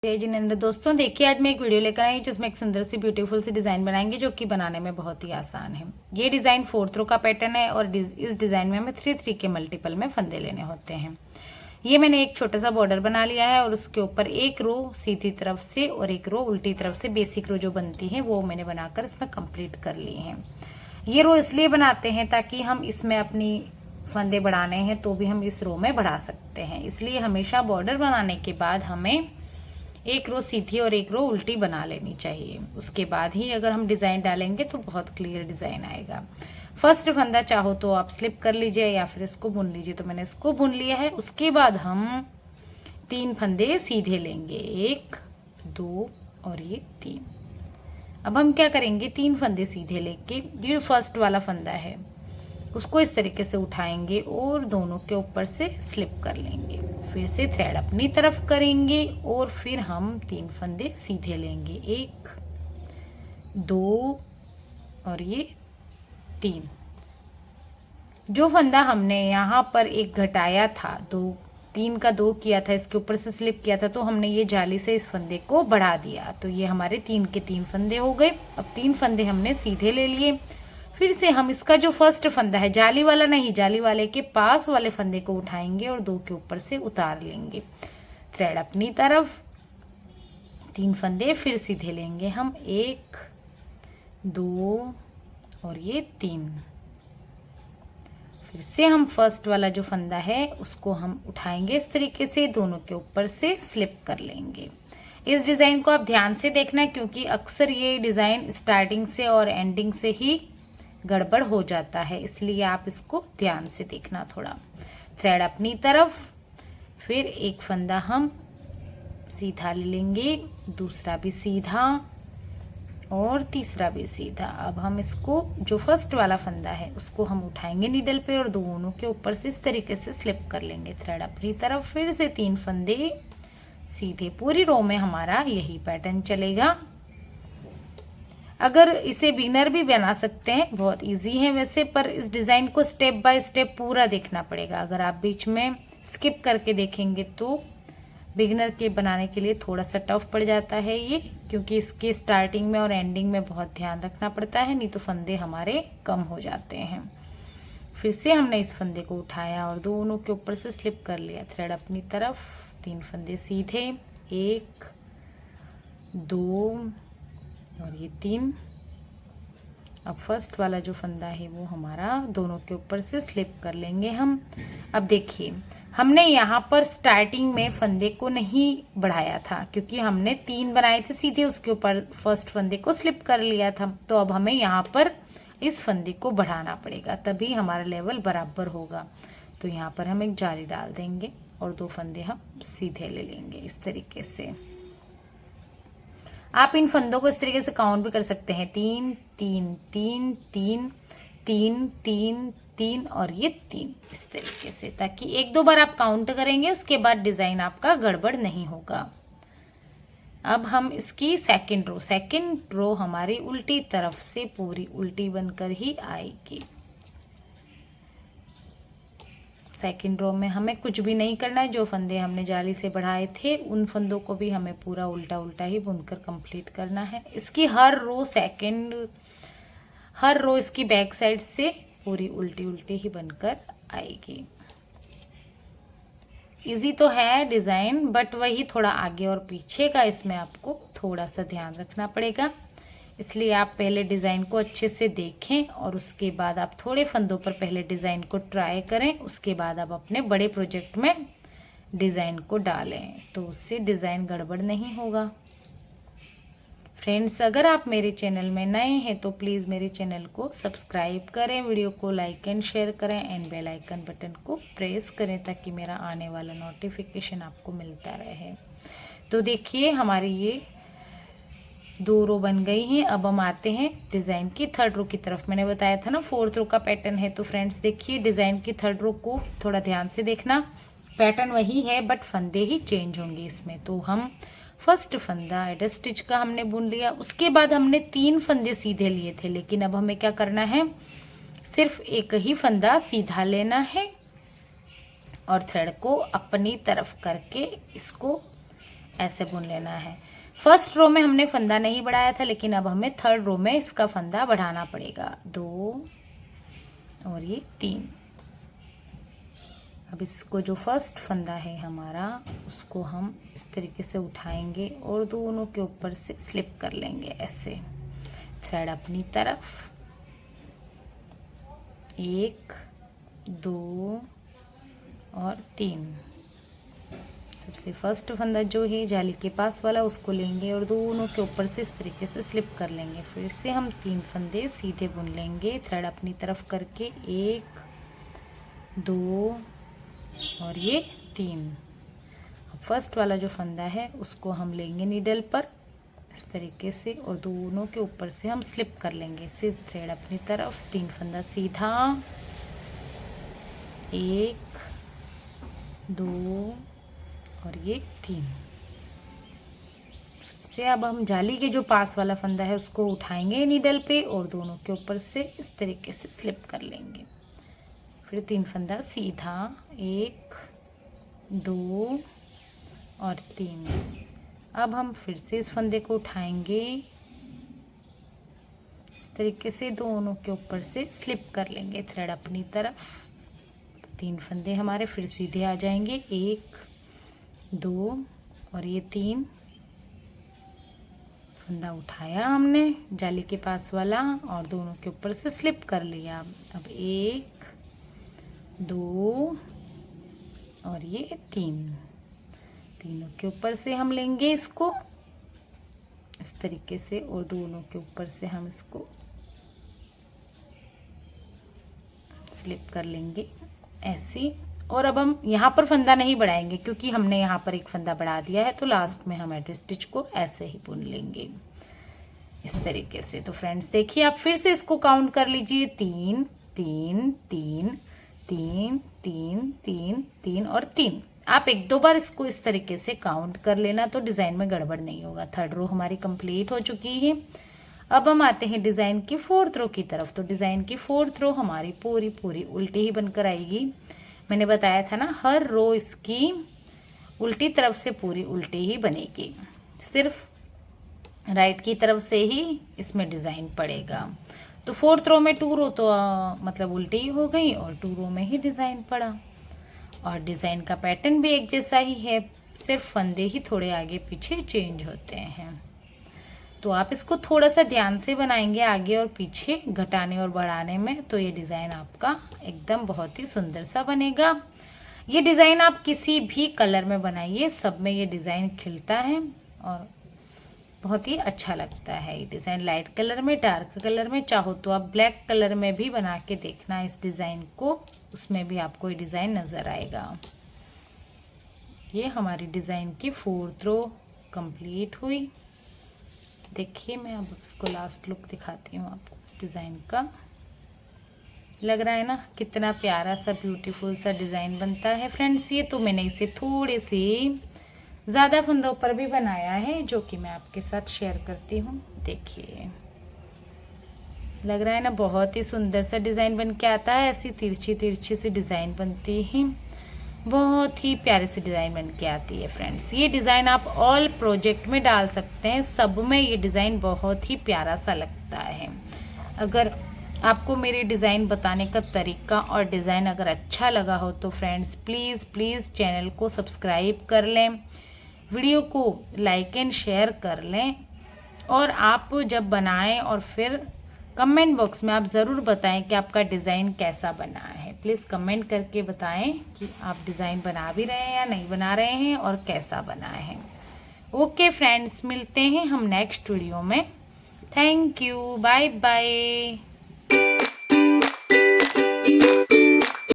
जय जिनेंद्र। दोस्तों देखिए, आज मैं एक वीडियो लेकर आई हूँ जिसमें एक सुंदर सी ब्यूटीफुल सी डिज़ाइन बनाएंगे जो कि बनाने में बहुत ही आसान है। ये डिज़ाइन 4 रो का पैटर्न है और इस डिज़ाइन में हमें 3 के मल्टीपल में फंदे लेने होते हैं। ये मैंने एक छोटा सा बॉर्डर बना लिया है और उसके ऊपर एक रो सीधी तरफ से और एक रो उल्टी तरफ से बेसिक रो जो बनती है वो मैंने बनाकर इसमें कंप्लीट कर ली है। ये रो इसलिए बनाते हैं ताकि हम इसमें अपनी फंदे बढ़ाने हैं तो भी हम इस रो में बढ़ा सकते हैं। इसलिए हमेशा बॉर्डर बनाने के बाद हमें एक रो सीधी और एक रो उल्टी बना लेनी चाहिए। उसके बाद ही अगर हम डिज़ाइन डालेंगे तो बहुत क्लियर डिज़ाइन आएगा। फर्स्ट फंदा चाहो तो आप स्लिप कर लीजिए या फिर इसको बुन लीजिए, तो मैंने इसको बुन लिया है। उसके बाद हम 3 फंदे सीधे लेंगे, 1 2 और ये 3। अब हम क्या करेंगे, 3 फंदे सीधे लेके ये फर्स्ट वाला फंदा है उसको इस तरीके से उठाएंगे और दोनों के ऊपर से स्लिप कर लेंगे। फिर से थ्रेड अपनी तरफ करेंगे और फिर हम 3 फंदे सीधे लेंगे, 1 2 और ये 3। जो फंदा हमने यहाँ पर एक घटाया था, 3 का 2 किया था, इसके ऊपर से स्लिप किया था, तो हमने ये जाली से इस फंदे को बढ़ा दिया, तो ये हमारे 3 के 3 फंदे हो गए। अब 3 फंदे हमने सीधे ले लिए। फिर से हम इसका जो फर्स्ट फंदा है, जाली वाला नहीं, जाली वाले के पास वाले फंदे को उठाएंगे और 2 के ऊपर से उतार लेंगे। थ्रेड अपनी तरफ, 3 फंदे फिर सीधे लेंगे हम, 1 2 और ये 3। फिर से हम फर्स्ट वाला जो फंदा है उसको हम उठाएंगे इस तरीके से, दोनों के ऊपर से स्लिप कर लेंगे। इस डिज़ाइन को आप ध्यान से देखना क्योंकि अक्सर ये डिज़ाइन स्टार्टिंग से और एंडिंग से ही गड़बड़ हो जाता है, इसलिए आप इसको ध्यान से देखना थोड़ा। थ्रेड अपनी तरफ, फिर एक फंदा हम सीधा ले लेंगे, दूसरा भी सीधा और तीसरा भी सीधा। अब हम इसको जो फर्स्ट वाला फंदा है उसको हम उठाएंगे नीडल पे और दोनों के ऊपर से इस तरीके से स्लिप कर लेंगे। थ्रेड अपनी तरफ, फिर से 3 फंदे सीधे। पूरी रो में हमारा यही पैटर्न चलेगा। अगर इसे बिगनर भी बना सकते हैं, बहुत इजी है वैसे, पर इस डिज़ाइन को स्टेप बाय स्टेप पूरा देखना पड़ेगा। अगर आप बीच में स्किप करके देखेंगे तो बिगनर के बनाने के लिए थोड़ा सा टफ पड़ जाता है ये, क्योंकि इसके स्टार्टिंग में और एंडिंग में बहुत ध्यान रखना पड़ता है, नहीं तो फंदे हमारे कम हो जाते हैं। फिर से हमने इस फंदे को उठाया और दोनों के ऊपर से स्लिप कर लिया। थ्रेड अपनी तरफ, 3 फंदे सीधे, 1 2 और ये 3। अब फर्स्ट वाला जो फंदा है वो हमारा दोनों के ऊपर से स्लिप कर लेंगे हम। अब देखिए, हमने यहाँ पर स्टार्टिंग में फंदे को नहीं बढ़ाया था क्योंकि हमने 3 बनाए थे सीधे, उसके ऊपर फर्स्ट फंदे को स्लिप कर लिया था। तो अब हमें यहाँ पर इस फंदे को बढ़ाना पड़ेगा, तभी हमारा लेवल बराबर होगा। तो यहाँ पर हम एक जाली डाल देंगे और 2 फंदे हम सीधे ले लेंगे इस तरीके से। आप इन फंदों को इस तरीके से काउंट भी कर सकते हैं, 3 3 3 3 3 3 3 और ये 3, इस तरीके से, ताकि 1-2 बार आप काउंट करेंगे उसके बाद डिज़ाइन आपका गड़बड़ नहीं होगा। अब हम इसकी सेकंड रो हमारी उल्टी तरफ से पूरी उल्टी बनकर ही आएगी। सेकंड रो में हमें कुछ भी नहीं करना है। जो फंदे हमने जाली से बढ़ाए थे उन फंदों को भी हमें पूरा उल्टा उल्टा ही बुनकर कंप्लीट करना है। इसकी हर रो इसकी बैक साइड से पूरी उल्टी उल्टी ही बनकर आएगी। इजी तो है डिज़ाइन, बट वही थोड़ा आगे और पीछे का इसमें आपको थोड़ा सा ध्यान रखना पड़ेगा। इसलिए आप पहले डिज़ाइन को अच्छे से देखें और उसके बाद आप थोड़े फंदों पर पहले डिज़ाइन को ट्राई करें, उसके बाद आप अपने बड़े प्रोजेक्ट में डिज़ाइन को डालें, तो उससे डिज़ाइन गड़बड़ नहीं होगा। फ्रेंड्स, अगर आप मेरे चैनल में नए हैं तो प्लीज़ मेरे चैनल को सब्सक्राइब करें, वीडियो को लाइक एंड शेयर करें एंड बेल आइकन बटन को प्रेस करें ताकि मेरा आने वाला नोटिफिकेशन आपको मिलता रहे। तो देखिए, हमारी ये 2 रो बन गई हैं। अब हम आते हैं डिज़ाइन की 3rd रो की तरफ। मैंने बताया था ना 4th रो का पैटर्न है, तो फ्रेंड्स देखिए, डिज़ाइन की 3rd रो को थोड़ा ध्यान से देखना। पैटर्न वही है बट फंदे ही चेंज होंगे इसमें। तो हम फर्स्ट फंदा एडर स्टिच का हमने बुन लिया, उसके बाद हमने 3 फंदे सीधे लिए थे, लेकिन अब हमें क्या करना है, सिर्फ एक ही फंदा सीधा लेना है और थ्रेड को अपनी तरफ करके इसको ऐसे बुन लेना है। फर्स्ट रो में हमने फंदा नहीं बढ़ाया था, लेकिन अब हमें थर्ड रो में इसका फंदा बढ़ाना पड़ेगा। 2 और ये 3। अब इसको जो फर्स्ट फंदा है हमारा, उसको हम इस तरीके से उठाएंगे और दोनों के ऊपर से स्लिप कर लेंगे ऐसे। थ्रेड अपनी तरफ, 1 2 और 3। सबसे फर्स्ट फंदा जो है जाली के पास वाला, उसको लेंगे और दोनों के ऊपर से इस तरीके से स्लिप कर लेंगे। फिर से हम 3 फंदे सीधे बुन लेंगे, थ्रेड अपनी तरफ करके। 1 2 और ये 3। अब फर्स्ट वाला जो फंदा है उसको हम लेंगे नीडल पर इस तरीके से और दोनों के ऊपर से हम स्लिप कर लेंगे। सिर्फ थ्रेड अपनी तरफ, 3 फंदा सीधा। 1 2 और ये 3 से। अब हम जाली के जो पास वाला फंदा है उसको उठाएंगे नीडल पे और दोनों के ऊपर से इस तरीके से स्लिप कर लेंगे। फिर 3 फंदा सीधा, 1 2 और 3। अब हम फिर से इस फंदे को उठाएंगे, इस तरीके से दोनों के ऊपर से स्लिप कर लेंगे, थ्रेड अपनी तरफ। 3 फंदे हमारे फिर सीधे आ जाएंगे, 1 2 और ये 3 फंदा उठाया हमने जाली के पास वाला और दोनों के ऊपर से स्लिप कर लिया। अब 1 2 और ये 3, तीनों के ऊपर से हम लेंगे इसको इस तरीके से और दोनों के ऊपर से हम इसको स्लिप कर लेंगे ऐसे। और अब हम यहाँ पर फंदा नहीं बढ़ाएंगे क्योंकि हमने यहाँ पर एक फंदा बढ़ा दिया है, तो लास्ट में हम एड स्टिच को ऐसे ही बुन लेंगे इस तरीके से। तो फ्रेंड्स देखिए, आप फिर से इसको काउंट कर लीजिए, 3 3 3 3 3 3 3 और 3। आप 1-2 बार इसको इस तरीके से काउंट कर लेना, तो डिज़ाइन में गड़बड़ नहीं होगा। थर्ड रो हमारी कंप्लीट हो चुकी है। अब हम आते हैं डिज़ाइन की 4th रो की तरफ। तो डिज़ाइन की 4th रो हमारी पूरी उल्टी ही बनकर आएगी। मैंने बताया था ना, हर रो इसकी उल्टी तरफ से पूरी उल्टी ही बनेगी, सिर्फ राइट की तरफ से ही इसमें डिज़ाइन पड़ेगा। तो 4th रो में 2 रो तो मतलब उल्टी ही हो गई और 2 रो में ही डिज़ाइन पड़ा। और डिज़ाइन का पैटर्न भी एक जैसा ही है, सिर्फ फंदे ही थोड़े आगे पीछे चेंज होते हैं। तो आप इसको थोड़ा सा ध्यान से बनाएंगे आगे और पीछे घटाने और बढ़ाने में, तो ये डिज़ाइन आपका एकदम बहुत ही सुंदर सा बनेगा। ये डिज़ाइन आप किसी भी कलर में बनाइए, सब में ये डिज़ाइन खिलता है और बहुत ही अच्छा लगता है। ये डिज़ाइन लाइट कलर में, डार्क कलर में, चाहो तो आप ब्लैक कलर में भी बना के देखना इस डिज़ाइन को, उसमें भी आपको ये डिज़ाइन नज़र आएगा। ये हमारी डिज़ाइन की 4th रो कंप्लीट हुई। देखिए, मैं अब इसको लास्ट लुक दिखाती हूँ आपको इस डिज़ाइन का। लग रहा है ना कितना प्यारा सा ब्यूटीफुल सा डिज़ाइन बनता है फ्रेंड्स। ये तो मैंने इसे थोड़े से ज़्यादा फंदों पर भी बनाया है, जो कि मैं आपके साथ शेयर करती हूँ। देखिए, लग रहा है ना बहुत ही सुंदर सा डिज़ाइन बन के आता है। ऐसी तिरछी सी डिज़ाइन बनती है, बहुत ही प्यारे से डिज़ाइन बन के आती है फ्रेंड्स। ये डिज़ाइन आप ऑल प्रोजेक्ट में डाल सकते हैं, सब में ये डिज़ाइन बहुत ही प्यारा सा लगता है। अगर आपको मेरे डिज़ाइन बताने का तरीका और डिज़ाइन अगर अच्छा लगा हो तो फ्रेंड्स प्लीज़ चैनल को सब्सक्राइब कर लें, वीडियो को लाइक एंड शेयर कर लें। और आप जब बनाएं और फिर कमेंट बॉक्स में आप ज़रूर बताएं कि आपका डिज़ाइन कैसा बना है। प्लीज़ कमेंट करके बताएं कि आप डिज़ाइन बना भी रहे हैं या नहीं बना रहे हैं और कैसा बना है। ओके फ्रेंड्स, मिलते हैं हम नेक्स्ट वीडियो में। Thank you, bye bye.